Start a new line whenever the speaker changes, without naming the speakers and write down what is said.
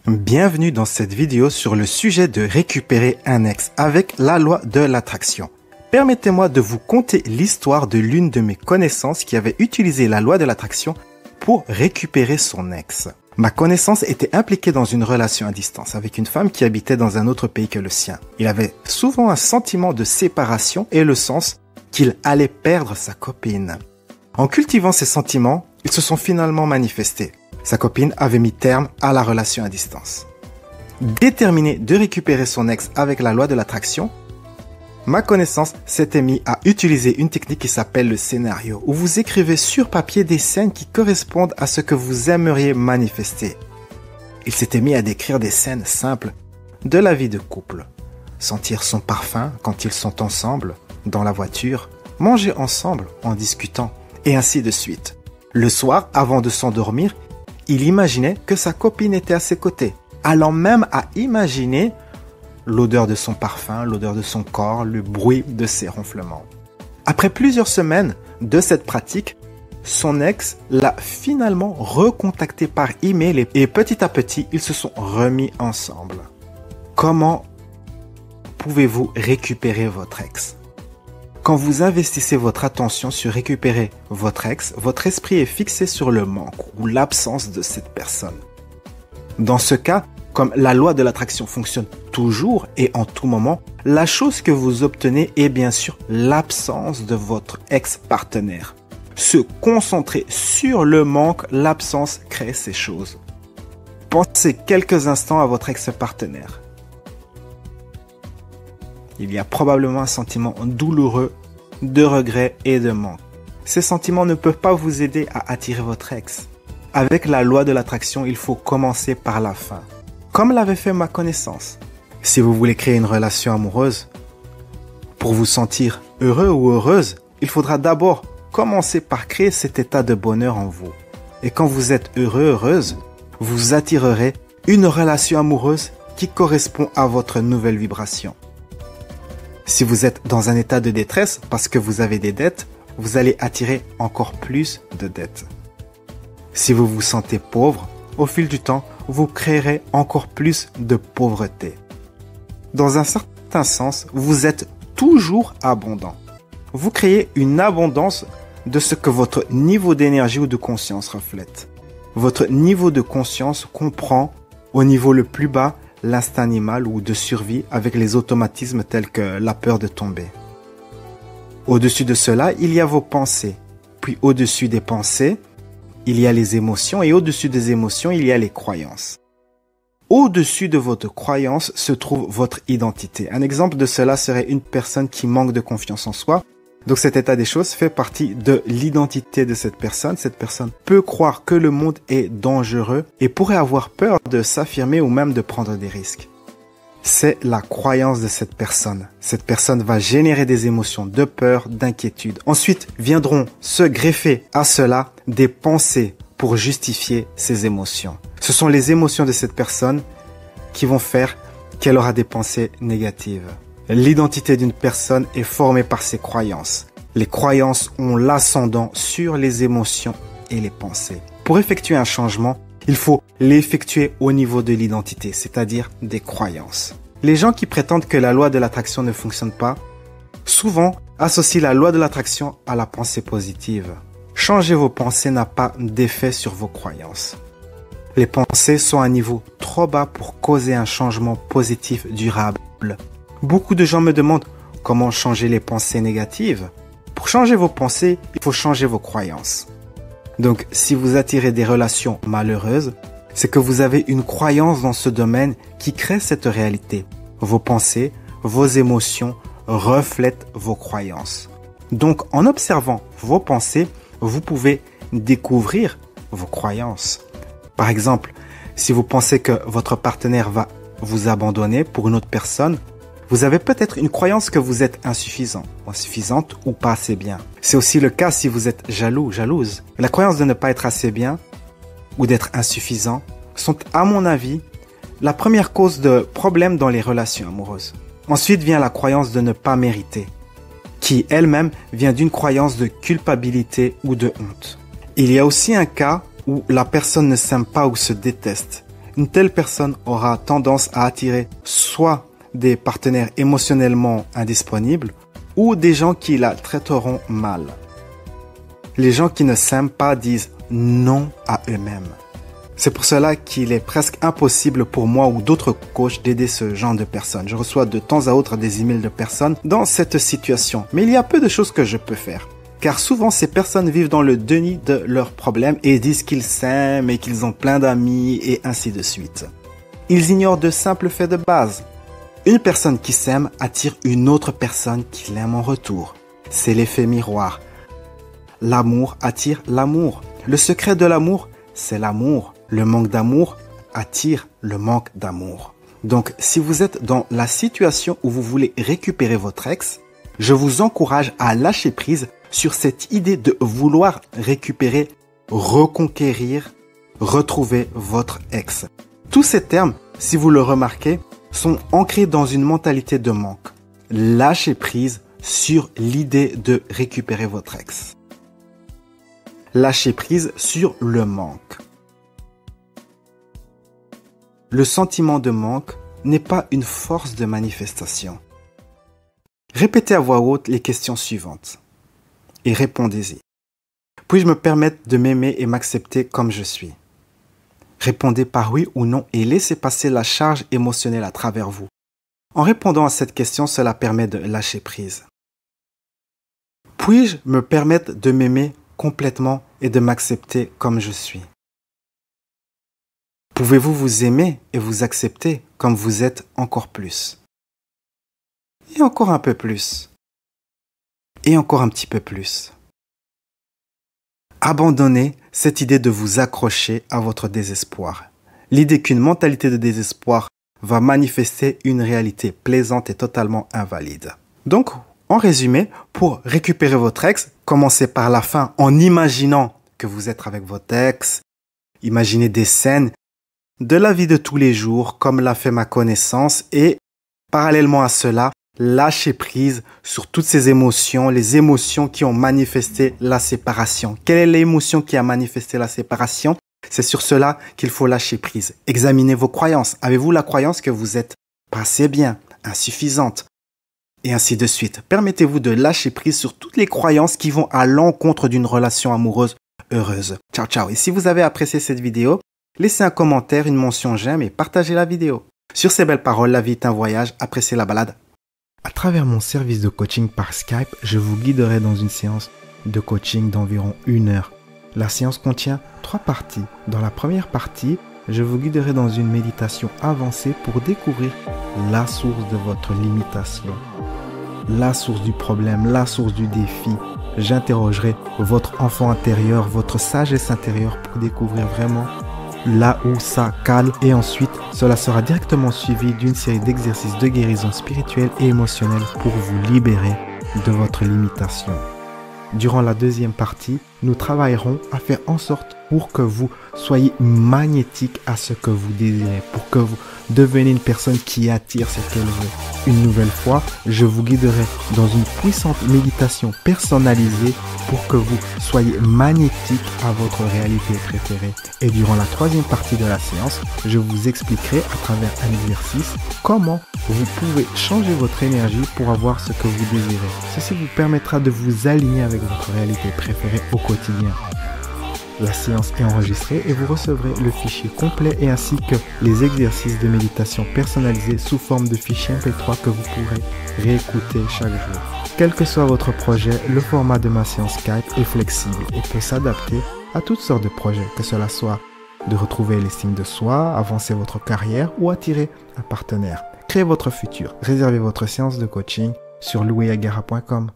Bienvenue dans cette vidéo sur le sujet de récupérer un ex avec la loi de l'attraction. Permettez-moi de vous conter l'histoire de l'une de mes connaissances qui avait utilisé la loi de l'attraction pour récupérer son ex. Ma connaissance était impliquée dans une relation à distance avec une femme qui habitait dans un autre pays que le sien. Il avait souvent un sentiment de séparation et le sens qu'il allait perdre sa copine. En cultivant ces sentiments, ils se sont finalement manifestés. Sa copine avait mis terme à la relation à distance. Déterminé de récupérer son ex avec la loi de l'attraction, ma connaissance s'était mis à utiliser une technique qui s'appelle le scénario, où vous écrivez sur papier des scènes qui correspondent à ce que vous aimeriez manifester. Il s'était mis à décrire des scènes simples de la vie de couple. Sentir son parfum quand ils sont ensemble, dans la voiture, manger ensemble en discutant, et ainsi de suite. Le soir, avant de s'endormir, il imaginait que sa copine était à ses côtés, allant même à imaginer l'odeur de son parfum, l'odeur de son corps, le bruit de ses ronflements. Après plusieurs semaines de cette pratique, son ex l'a finalement recontacté par email et petit à petit, ils se sont remis ensemble. Comment pouvez-vous récupérer votre ex ? Quand vous investissez votre attention sur récupérer votre ex, votre esprit est fixé sur le manque ou l'absence de cette personne. Dans ce cas, comme la loi de l'attraction fonctionne toujours et en tout moment, la chose que vous obtenez est bien sûr l'absence de votre ex-partenaire. Se concentrer sur le manque, l'absence crée ces choses. Pensez quelques instants à votre ex-partenaire. Il y a probablement un sentiment douloureux de regret et de manque. Ces sentiments ne peuvent pas vous aider à attirer votre ex. Avec la loi de l'attraction, il faut commencer par la fin. Comme l'avait fait ma connaissance. Si vous voulez créer une relation amoureuse, pour vous sentir heureux ou heureuse, il faudra d'abord commencer par créer cet état de bonheur en vous. Et quand vous êtes heureux, heureuse, vous attirerez une relation amoureuse qui correspond à votre nouvelle vibration. Si vous êtes dans un état de détresse parce que vous avez des dettes, vous allez attirer encore plus de dettes. Si vous vous sentez pauvre, au fil du temps, vous créerez encore plus de pauvreté. Dans un certain sens, vous êtes toujours abondant. Vous créez une abondance de ce que votre niveau d'énergie ou de conscience reflète. Votre niveau de conscience comprend, au niveau le plus bas, l'instinct animal ou de survie avec les automatismes tels que la peur de tomber. Au-dessus de cela, il y a vos pensées. Puis au-dessus des pensées, il y a les émotions et au-dessus des émotions, il y a les croyances. Au-dessus de votre croyance se trouve votre identité. Un exemple de cela serait une personne qui manque de confiance en soi. Donc cet état des choses fait partie de l'identité de cette personne. Cette personne peut croire que le monde est dangereux et pourrait avoir peur de s'affirmer ou même de prendre des risques. C'est la croyance de cette personne. Cette personne va générer des émotions de peur, d'inquiétude. Ensuite viendront se greffer à cela des pensées pour justifier ces émotions. Ce sont les émotions de cette personne qui vont faire qu'elle aura des pensées négatives. L'identité d'une personne est formée par ses croyances. Les croyances ont l'ascendant sur les émotions et les pensées. Pour effectuer un changement, il faut l'effectuer au niveau de l'identité, c'est-à-dire des croyances. Les gens qui prétendent que la loi de l'attraction ne fonctionne pas, souvent associent la loi de l'attraction à la pensée positive. Changer vos pensées n'a pas d'effet sur vos croyances. Les pensées sont à un niveau trop bas pour causer un changement positif durable. Beaucoup de gens me demandent comment changer les pensées négatives. Pour changer vos pensées, il faut changer vos croyances. Donc, si vous attirez des relations malheureuses, c'est que vous avez une croyance dans ce domaine qui crée cette réalité. Vos pensées, vos émotions reflètent vos croyances. Donc, en observant vos pensées, vous pouvez découvrir vos croyances. Par exemple, si vous pensez que votre partenaire va vous abandonner pour une autre personne, vous avez peut-être une croyance que vous êtes insuffisant, insuffisante ou pas assez bien. C'est aussi le cas si vous êtes jaloux, jalouse. La croyance de ne pas être assez bien ou d'être insuffisant sont, à mon avis, la première cause de problèmes dans les relations amoureuses. Ensuite vient la croyance de ne pas mériter, qui elle-même vient d'une croyance de culpabilité ou de honte. Il y a aussi un cas où la personne ne s'aime pas ou se déteste. Une telle personne aura tendance à attirer soit des partenaires émotionnellement indisponibles ou des gens qui la traiteront mal. Les gens qui ne s'aiment pas disent non à eux-mêmes. C'est pour cela qu'il est presque impossible pour moi ou d'autres coachs d'aider ce genre de personnes. Je reçois de temps à autre des emails de personnes dans cette situation. Mais il y a peu de choses que je peux faire. Car souvent, ces personnes vivent dans le déni de leurs problèmes et disent qu'ils s'aiment et qu'ils ont plein d'amis et ainsi de suite. Ils ignorent de simples faits de base. Une personne qui s'aime attire une autre personne qui l'aime en retour. C'est l'effet miroir. L'amour attire l'amour. Le secret de l'amour, c'est l'amour. Le manque d'amour attire le manque d'amour. Donc, si vous êtes dans la situation où vous voulez récupérer votre ex, je vous encourage à lâcher prise sur cette idée de vouloir récupérer, reconquérir, retrouver votre ex. Tous ces termes, si vous le remarquez, sont ancrés dans une mentalité de manque. Lâchez prise sur l'idée de récupérer votre ex. Lâchez prise sur le manque. Le sentiment de manque n'est pas une force de manifestation. Répétez à voix haute les questions suivantes et répondez-y. Puis-je me permettre de m'aimer et m'accepter comme je suis? Répondez par oui ou non et laissez passer la charge émotionnelle à travers vous. En répondant à cette question, cela permet de lâcher prise. Puis-je me permettre de m'aimer complètement et de m'accepter comme je suis? Pouvez-vous vous aimer et vous accepter comme vous êtes encore plus? Et encore un peu plus. Et encore un petit peu plus. Abandonnez cette idée de vous accrocher à votre désespoir. L'idée qu'une mentalité de désespoir va manifester une réalité plaisante et totalement invalide. Donc, en résumé, pour récupérer votre ex, commencez par la fin en imaginant que vous êtes avec votre ex. Imaginez des scènes de la vie de tous les jours, comme l'a fait ma connaissance, et parallèlement à cela, lâchez prise sur toutes ces émotions, les émotions qui ont manifesté la séparation. Quelle est l'émotion qui a manifesté la séparation? C'est sur cela qu'il faut lâcher prise. Examinez vos croyances. Avez-vous la croyance que vous êtes pas assez bien, insuffisante? Et ainsi de suite. Permettez-vous de lâcher prise sur toutes les croyances qui vont à l'encontre d'une relation amoureuse heureuse. Ciao, ciao. Et si vous avez apprécié cette vidéo, laissez un commentaire, une mention j'aime et partagez la vidéo. Sur ces belles paroles, la vie est un voyage. Appréciez la balade. À travers mon service de coaching par Skype, je vous guiderai dans une séance de coaching d'environ 1 heure. La séance contient 3 parties. Dans la première partie, je vous guiderai dans une méditation avancée pour découvrir la source de votre limitation, la source du problème, la source du défi. J'interrogerai votre enfant intérieur, votre sagesse intérieure pour découvrir vraiment là où ça cale. Et ensuite, cela sera directement suivi d'une série d'exercices de guérison spirituelle et émotionnelle pour vous libérer de votre limitation. Durant la deuxième partie, nous travaillerons à faire en sorte pour que vous soyez magnétique à ce que vous désirez, pour que vous deveniez une personne qui attire ce qu'elle veut. Une nouvelle fois, je vous guiderai dans une puissante méditation personnalisée pour que vous soyez magnétique à votre réalité préférée. Et durant la troisième partie de la séance, je vous expliquerai à travers un exercice comment vous pouvez changer votre énergie pour avoir ce que vous désirez. Ceci vous permettra de vous aligner avec votre réalité préférée au quotidien. La séance est enregistrée et vous recevrez le fichier complet et ainsi que les exercices de méditation personnalisés sous forme de fichier MP3 que vous pourrez réécouter chaque jour. Quel que soit votre projet, le format de ma séance Skype est flexible et peut s'adapter à toutes sortes de projets, que cela soit de retrouver l'estime de soi, avancer votre carrière ou attirer un partenaire. Créez votre futur. Réservez votre séance de coaching sur louisagara.com.